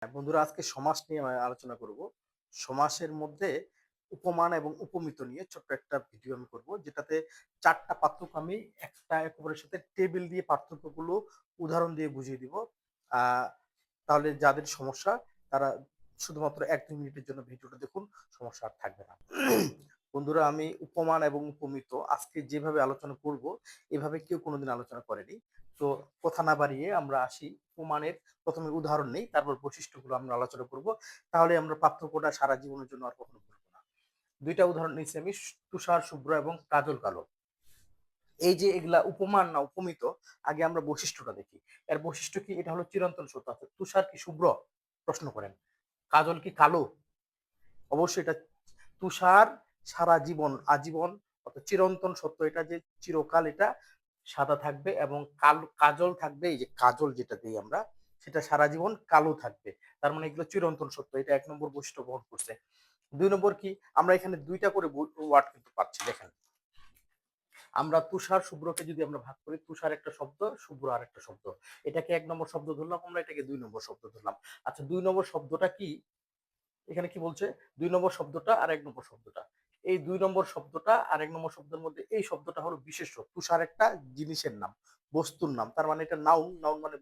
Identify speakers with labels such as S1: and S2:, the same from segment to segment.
S1: হ্যাঁ, বন্ধুরা আজকে সমাস নিয়ে আলোচনা করব। সমাসের মধ্যে উপমান এবং উপমিত নিয়ে ছোট্ট একটা ভিডিও আমি করব, যেটাতে ৪ টা পার্থক্য আমি একটা একের সাথে টেবিল দিয়ে পার্থক্যগুলো উদাহরণ দিয়ে বুঝিয়ে দিব। আ তাহলে যাদের সমস্যা তারা শুধুমাত্র ১-২ মিনিটের জন্য ভিডিওটা দেখুন, সমস্যা আর থাকবে না। বন্ধুরা, আমি উপমান এবং উপমিত আজকে যেভাবে আলোচনা করব, এভাবে কেউ কোনোদিন আলোচনা করেনি। তো কথা না বাড়িয়ে আমরা আসি উপমানের। ১ম এ উদাহরণ নেই, তারপর বৈশিষ্ট্যগুলো আমরা আলোচনা করব। তাহলে আমরা পার্থক্যটা সারা জীবনের জন্য আর কখনো ভুলব না। ২ টা উদাহরণ নিচ্ছি আমি, তুষার শুভ্র এবং কাজল কালো। এই যে এগুলা উপমান না উপমিত, আগে আমরা বৈশিষ্ট্যটা দেখি। এর বৈশিষ্ট্য কি? এটা হলো চিরন্তন সত্য। অর্থাৎ তুষার কি শুভ্র? প্রশ্ন করেন। কাজল কি কালো? অবশ্যই এটা তুষার সারা জীবন, আজীবন, অর্থাৎ চিরন্তন সত্য, এটা যে চিরকাল এটা সাদা থাকবে, এবং কাজল থাকবে, এই যে কাজল যেটা দিই আমরা, সেটা সারা জীবন কালো থাকবে। তার মানে এগুলো চিরন্তন সত্য। এটা ১ নম্বর বৈশিষ্ট্য বহন করছে। ২ নম্বর কি? আমরা এখানে ২ টা করে ওয়ার্ড কিন্তু পাচ্ছি, দেখেন। আমরা তুষার শুভ্রকে যদি আমরা ভাগ করি, তুষার একটা শব্দ, শুভ্র আরেকটা শব্দ। এটাকে ১ নম্বর শব্দ ধরলাম, আমরা এটাকে ২ নম্বর শব্দ ধরলাম। আচ্ছা, ২ নম্বর শব্দটা কি? এখানে কি বলছে? ২ নম্বর শব্দটা আর ১ নম্বর শব্দটা। এই ২ নম্বর শব্দটা আর ১ নম্বর শব্দের মধ্যে এই শব্দটা হলো বিশেষ্য। তুষার একটা জিনিসের নাম, বস্তুর নাম। তার মানে এটা নাউন, নাউন মানে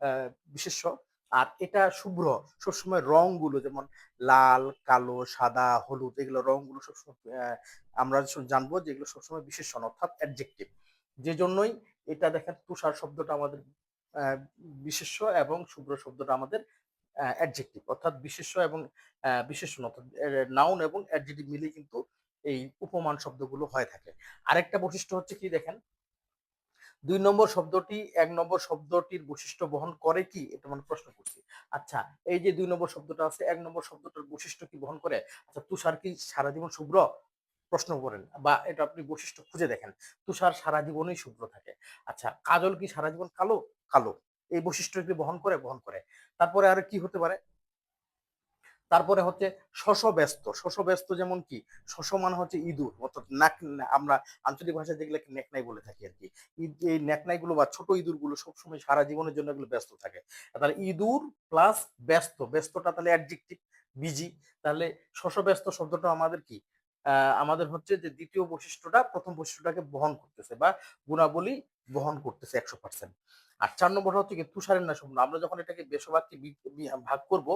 S1: আ বিশেষ্য। আর এটা শুভ্র। সবসময় রংগুলো যেমন লাল, কালো, সাদা, হলুদ, এগুলো রংগুলো সবসময় আমরা জানবো যে এগুলো সবসময় বিশেষণ, অর্থাৎ অ্যাডজেক্টিভ। যেজন্যই এটা দেখেন, তুষার শব্দটা আমাদের আ বিশেষ্য এবং শুভ্র শব্দটা আমাদের অ্যাডজেক্টিভ, অর্থাৎ বিশেষ্য এবং বিশেষণ, অর্থাৎ নাউন এবং অ্যাডজেক্টিভ মিলিয়ে কিন্তু এই উপমান শব্দগুলো হয়ে থাকে। আরেকটা বৈশিষ্ট্য হচ্ছে কি দেখেন, ২ নম্বর শব্দটি ১ নম্বর শব্দটির বৈশিষ্ট্য বহন করে কি? এটা মানে প্রশ্ন করছি। আচ্ছা, এই যে ২ নম্বর শব্দটা আছে, ১ নম্বর শব্দটার বৈশিষ্ট্য কি বহন করে? আচ্ছা, তুষার কি সারা জীবন শুভ্র? প্রশ্ন করেন, বা এটা আপনি বৈশিষ্ট্য খুঁজে দেখেন। তুষার সারা জীবনই শুভ্র থাকে। আচ্ছা, কাজল কি সারা জীবন কালো? কালো। এই বৈশিষ্ট্য কি বহন করে? বহন করে। তারপরে আর কি হতে পারে? তারপরে হচ্ছে শশব্যস্ত। শশব্যস্ত যেমন কি? শশ মানে হচ্ছে ইঁদুর, অর্থাৎ আমরা আঞ্চলিক ভাষায় যেগুলাকে নেকনাই বলে থাকি আরকি। এই নেকনাইগুলো বা ছোট ইঁদুরগুলো সবসময় সারা জীবনের জন্য এগুলো ব্যস্ত থাকে। তাহলে ইঁদুর প্লাস ব্যস্ত, ব্যস্তটা তাহলে অ্যাডজেক্টিভ, বিজি। তাহলে শশব্যস্ত শব্দটা আমাদের কি? আ আমাদের হচ্ছে যে ২য় বৈশিষ্ট্যটা ১ম বৈশিষ্ট্যটাকে বহন করতেছে, বা গুণাবলী বহন করতেছে ১০০%। আর ৪ নম্বরটা হচ্ছে কি? তুষারের ন্যায় সম্পূর্ণ। আমরা যখন এটাকে বেশবাক্যে ভাগ করব,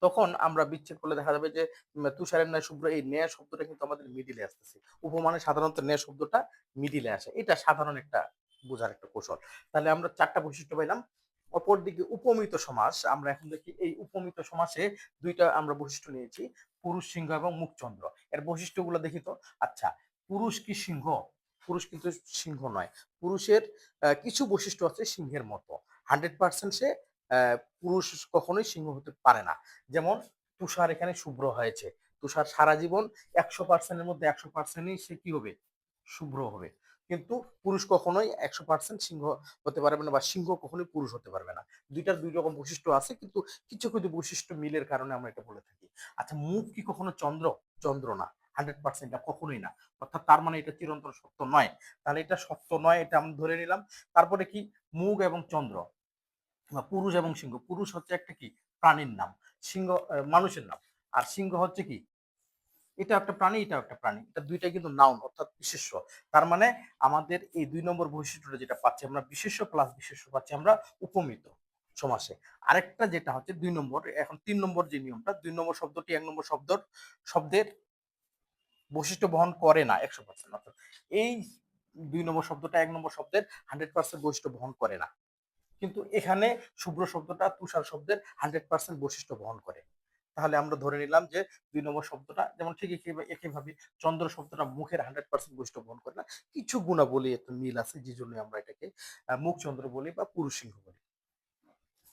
S1: তখন আমরা বিচ্ছেদ করলে দেখা যাবে যে তুষারের ন্যায় শুভ্র, এই ন্যায় শব্দটা কিন্তু আমাদের মিডিলে আসতেছে। উপমানে সাধারণত ন্যায় শব্দটা মিডিলে আসে। এটা সাধারণ একটা বোঝার একটা কৌশল। তাহলে আমরা ৪ টা বৈশিষ্ট্য পাইলাম। অপরদিকে উপমিত সমাস, আমরা এখন দেখি এই উপমিত সমাসে ২ টা আমরা বৈশিষ্ট্য নিয়েছি, পুরুষ, সিংহ এবং মুখচন্দ্র। এর বৈশিষ্ট্যগুলো দেখি তো। আচ্ছা, পুরুষ কি সিংহ? পুরুষ কিন্তু সিংহ নয়। পুরুষের কিছু বৈশিষ্ট্য আছে সিংহের মতো। 100% সে পুরুষ কখনোই সিংহ হতে পারে না। যেমন তুষার এখানে শুভ্র হয়েছে। তুষার সারা জীবন ১০০% এর মধ্যে ১০০%ই সে কি হবে? শুভ্র হবে। কিন্তু পুরুষ কখনোই ১০০% সিংহ হতে পারবে না, বা সিংহ কখনোই পুরুষ হতে পারবে না। ২ টার ২ রকম বৈশিষ্ট্য আছে, কিন্তু কিছু, কিছু বৈশিষ্ট্য মিলের কারণে আমরা এটা বলে থাকি। আচ্ছা, মুখ কি কখনো চন্দ্র? চন্দ্র না। 100% এটা কখনোই না। অর্থাৎ তার মানে এটা চিরন্তন সত্য নয়। তাহলে এটা সত্য নয়, এটা আমরা ধরে নিলাম। তারপরে কি? মুখ এবং চন্দ্র, বা পুরুষ এবং সিংহ। পুরুষ হচ্ছে একটা কি? প্রাণীর নাম। সিংহ মানুষের নাম। আর সিংহ হচ্ছে কি? এটা একটা প্রাণী, এটাও একটা প্রাণী। এটা ২ টাই কিন্তু নাউন, অর্থাৎ বিশেষ্য। তার মানে আমাদের এই ২ নম্বর বৈশিষ্ট্যটা যেটা পাচ্ছি আমরা, বিশেষ্য প্লাস বিশেষ্য পাচ্ছি আমরা উপমিত সমাসে। আরেকটা যেটা হচ্ছে ২ নম্বর, এখন ৩ নম্বর যে নিয়মটা, ২ নম্বর শব্দটি ১ নম্বর শব্দের বৈশিষ্ট্য বহন করে না ১০০%। অর্থাৎ এই ২ নম্বর শব্দটা ১ নম্বর শব্দের 100% বৈশিষ্ট্য বহন করে না। কিন্তু এখানে শুভ্র শব্দটা তুষার শব্দের 100% বৈশিষ্ট্য বহন করে। তাহলে আমরা ধরে নিলাম যে ২ নম্বর শব্দটা যেমন ঠিক একইভাবে চন্দ্র শব্দটা মুখের 100% বৈশিষ্ট্য বহন করে না। কিছু গুণাবলী একটু মিল আছে, যেজন্য আমরা এটাকে মুখচন্দ্র বলি বা পুরুষ সিংহ বলি।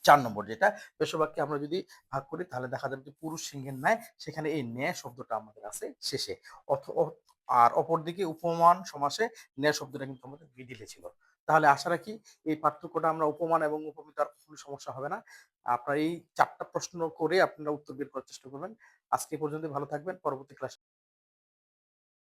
S1: ৪ নম্বর যেটা, পেশবাক্যে আমরা যদি ভাগ করি, তাহলে দেখা যাবে যে পুরুষ সিংহের ন্যায়, সেখানে এই ন্যায় শব্দটা আমাদের আছে শেষে। অথ অ আর অপরদিকে উপমান সমাসে ন্যায় শব্দটা কিন্তু আমাদের মিডিলে ছিল। তাহলে আশা রাখি এই পার্থক্যটা আমরা উপমান এবং উপমিত আর কখনো সমস্যা হবে না। আপনার এই ৪ টা প্রশ্ন করে আপনারা উত্তর বের করার চেষ্টা করবেন। আজকে এ পর্যন্তই, ভালো থাকবেন। পরবর্তী ক্লাসে